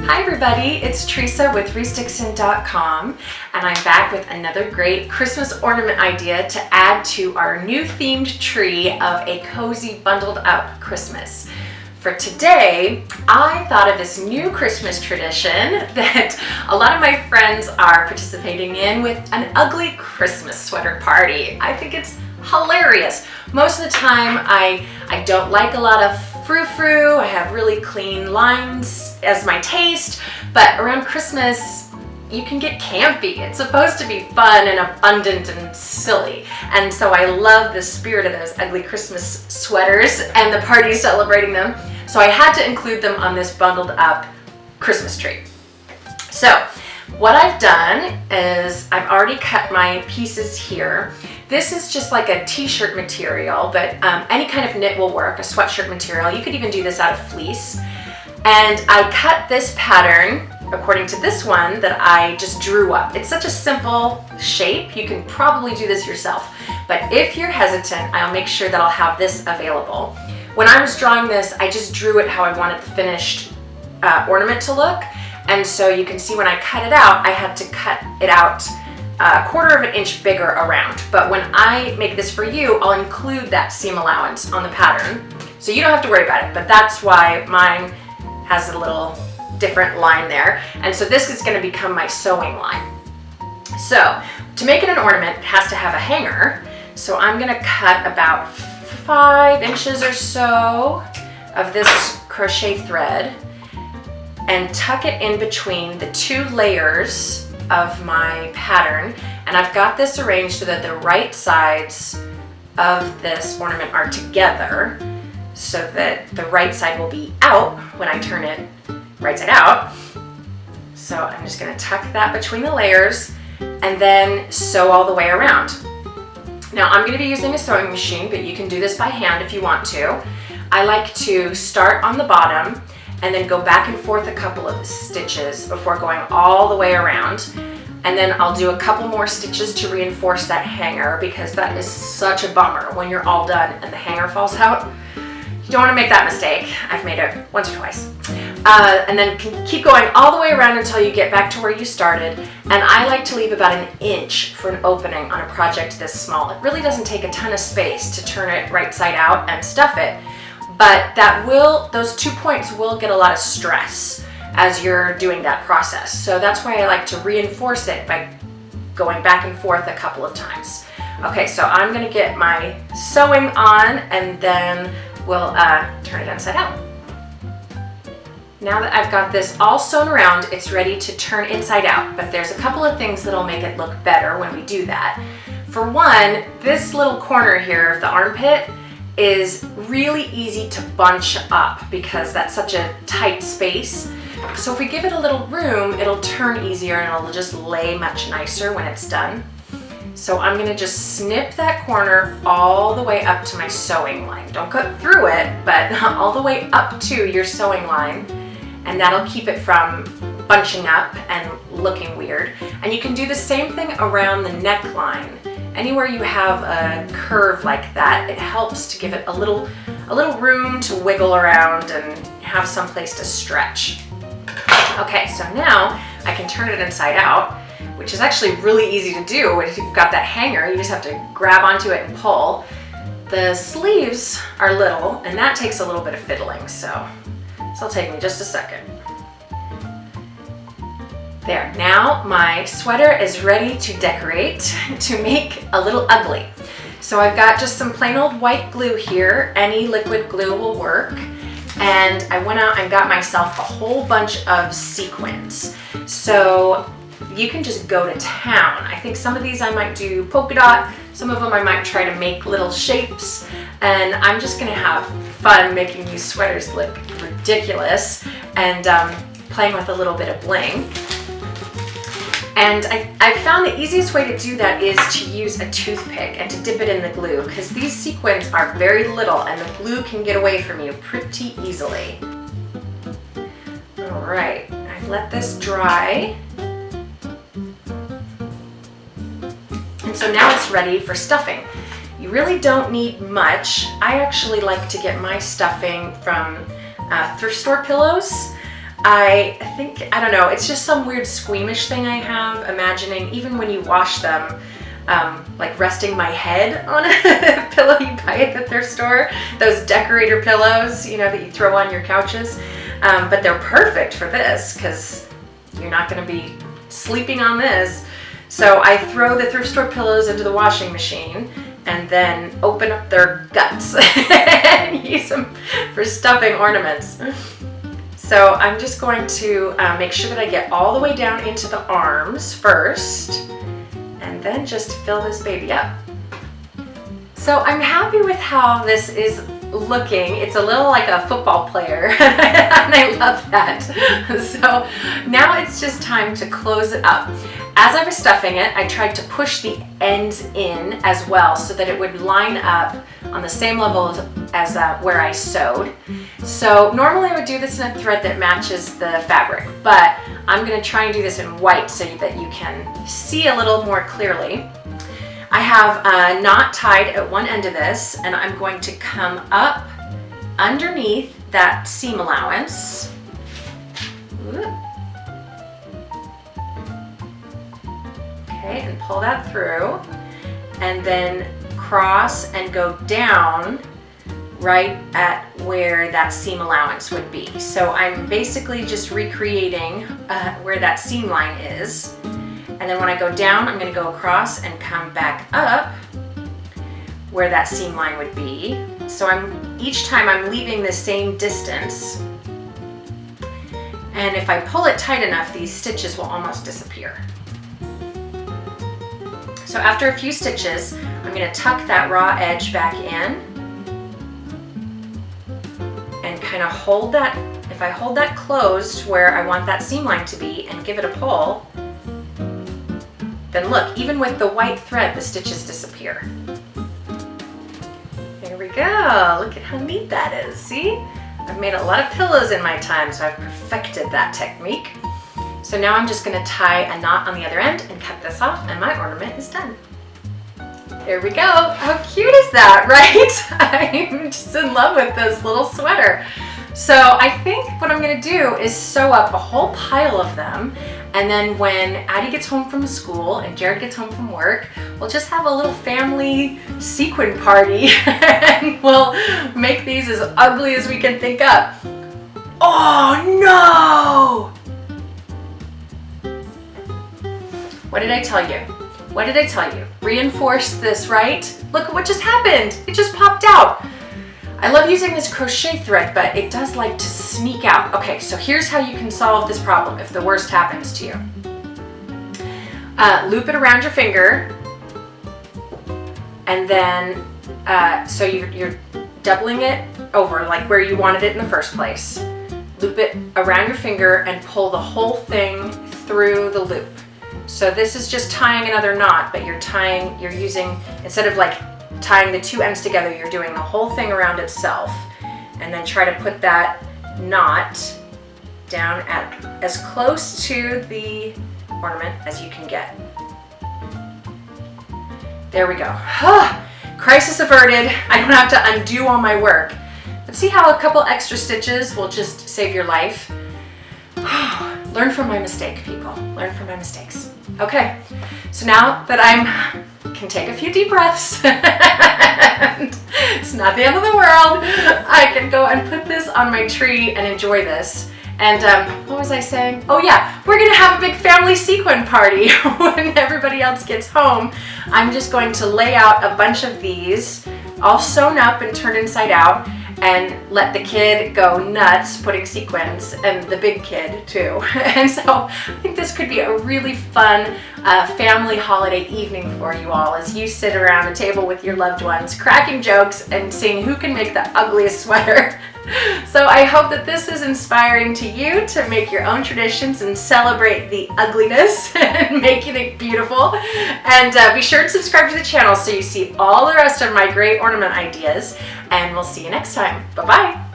Hi everybody, it's Teresa with resticksin.com, and I'm back with another great Christmas ornament idea to add to our new themed tree of a cozy bundled up Christmas. For today, I thought of this new Christmas tradition that a lot of my friends are participating in with an ugly Christmas sweater party. I think it's hilarious. Most of the time I don't like a lot of frou-frou. I have really clean lines as my taste, but around Christmas you can get campy. It's supposed to be fun and abundant and silly, and so I love the spirit of those ugly Christmas sweaters and the party celebrating them, so I had to include them on this bundled up Christmas tree. So what I've done is I've already cut my pieces here. This is just like a t-shirt material, but any kind of knit will work, a sweatshirt material. You could even do this out of fleece. And I cut this pattern according to this one that I just drew up. It's such a simple shape, you can probably do this yourself. But if you're hesitant, I'll make sure that I'll have this available. When I was drawing this, I just drew it how I wanted the finished ornament to look. And so you can see when I cut it out, I had to cut it out a 1/4 of an inch bigger around. But when I make this for you, I'll include that seam allowance on the pattern. So you don't have to worry about it, but that's why mine has a little different line there. And so this is gonna become my sewing line. So to make it an ornament, it has to have a hanger. So I'm gonna cut about 5 inches or so of this crochet thread and tuck it in between the 2 layers of my pattern. And I've got this arranged so that the right sides of this ornament are together, so that the right side will be out when I turn it right side out. So I'm just gonna tuck that between the layers and then sew all the way around. Now I'm gonna be using a sewing machine, but you can do this by hand if you want to. I like to start on the bottom and then go back and forth a couple of stitches before going all the way around. And then I'll do a couple more stitches to reinforce that hanger, because that is such a bummer when you're all done and the hanger falls out. You don't want to make that mistake. I've made it once or twice. And then keep going all the way around until you get back to where you started. And I like to leave about 1 inch for an opening on a project this small. It really doesn't take a ton of space to turn it right side out and stuff it. But those 2 points will get a lot of stress as you're doing that process. So that's why I like to reinforce it by going back and forth a couple of times. Okay, so I'm gonna get my sewing on and then we'll turn it inside out. Now that I've got this all sewn around, it's ready to turn inside out, but there's a couple of things that'll make it look better when we do that. For one, this little corner here of the armpit is really easy to bunch up because that's such a tight space. So if we give it a little room, it'll turn easier and it'll just lay much nicer when it's done. So I'm gonna just snip that corner all the way up to my sewing line. Don't cut through it, but all the way up to your sewing line, and that'll keep it from bunching up and looking weird. And you can do the same thing around the neckline. Anywhere you have a curve like that, it helps to give it a little room to wiggle around and have some place to stretch. Okay, so now I can turn it inside out, which is actually really easy to do. If you've got that hanger, you just have to grab onto it and pull. The sleeves are little, and that takes a little bit of fiddling, so it'll take me just a second. There, now my sweater is ready to decorate, to make a little ugly. So I've got just some plain old white glue here. Any liquid glue will work. And I went out and got myself a whole bunch of sequins. So you can just go to town. I think some of these I might do polka dot, some of them I might try to make little shapes, and I'm just gonna have fun making these sweaters look ridiculous and playing with a little bit of bling. And I found the easiest way to do that is to use a toothpick and to dip it in the glue, because these sequins are very little and the glue can get away from you pretty easily. All right, I've let this dry. And so now it's ready for stuffing. You really don't need much. I actually like to get my stuffing from thrift store pillows. I think, I don't know, it's just some weird squeamish thing I have, imagining even when you wash them, like resting my head on a pillow you buy at the thrift store, those decorator pillows, you know, that you throw on your couches. But they're perfect for this because you're not going to be sleeping on this. So I throw the thrift store pillows into the washing machine and then open up their guts and use them for stuffing ornaments. So I'm just going to make sure that I get all the way down into the arms first, and then just fill this baby up. So I'm happy with how this is looking. It's a little like a football player and I love that. So now it's just time to close it up. As I was stuffing it, I tried to push the ends in as well so that it would line up on the same level as where I sewed. So normally I would do this in a thread that matches the fabric, but I'm going to try and do this in white so that you can see a little more clearly. I have a knot tied at one end of this, and I'm going to come up underneath that seam allowance. Okay, and pull that through, and then cross and go down right at where that seam allowance would be. So I'm basically just recreating where that seam line is. And then when I go down, I'm going to go across and come back up where that seam line would be. So each time I'm leaving the same distance. And if I pull it tight enough, these stitches will almost disappear. So after a few stitches, I'm going to tuck that raw edge back in and kind of hold that. If I hold that closed where I want that seam line to be and give it a pull, then look, even with the white thread, the stitches disappear. There we go. Look at how neat that is. See? I've made a lot of pillows in my time, so I've perfected that technique. So now I'm just going to tie a knot on the other end and cut this off, and my ornament is done. There we go. How cute is that, right? I'm just in love with this little sweater. So I think what I'm going to do is sew up a whole pile of them, and then when Addie gets home from school and Jared gets home from work, we'll just have a little family sequin party and we'll make these as ugly as we can think up. Oh no! What did I tell you? What did I tell you? Reinforce this, right? Look at what just happened. It just popped out. I love using this crochet thread, but it does like to sneak out. Okay, so here's how you can solve this problem if the worst happens to you. Loop it around your finger, and then, so you're doubling it over like where you wanted it in the first place. Loop it around your finger and pull the whole thing through the loop. So this is just tying another knot, but you're using, instead of like tying the two ends together, you're doing the whole thing around itself, and then try to put that knot down at as close to the ornament as you can get. There we go. Crisis averted. I don't have to undo all my work. But see how a couple extra stitches will just save your life? Learn from my mistake, people. Learn from my mistakes. Okay, so now that I can take a few deep breaths, and it's not the end of the world, I can go and put this on my tree and enjoy this. And what was I saying? Oh yeah, we're gonna have a big family sequin party when everybody else gets home. I'm just going to lay out a bunch of these all sewn up and turned inside out, and let the kid go nuts putting sequins, and the big kid too. And so I think this could be a really fun family holiday evening for you all as you sit around a table with your loved ones, cracking jokes and seeing who can make the ugliest sweater. So I hope that this is inspiring to you to make your own traditions and celebrate the ugliness and making it beautiful. And be sure to subscribe to the channel so you see all the rest of my great ornament ideas. And we'll see you next time. Bye-bye.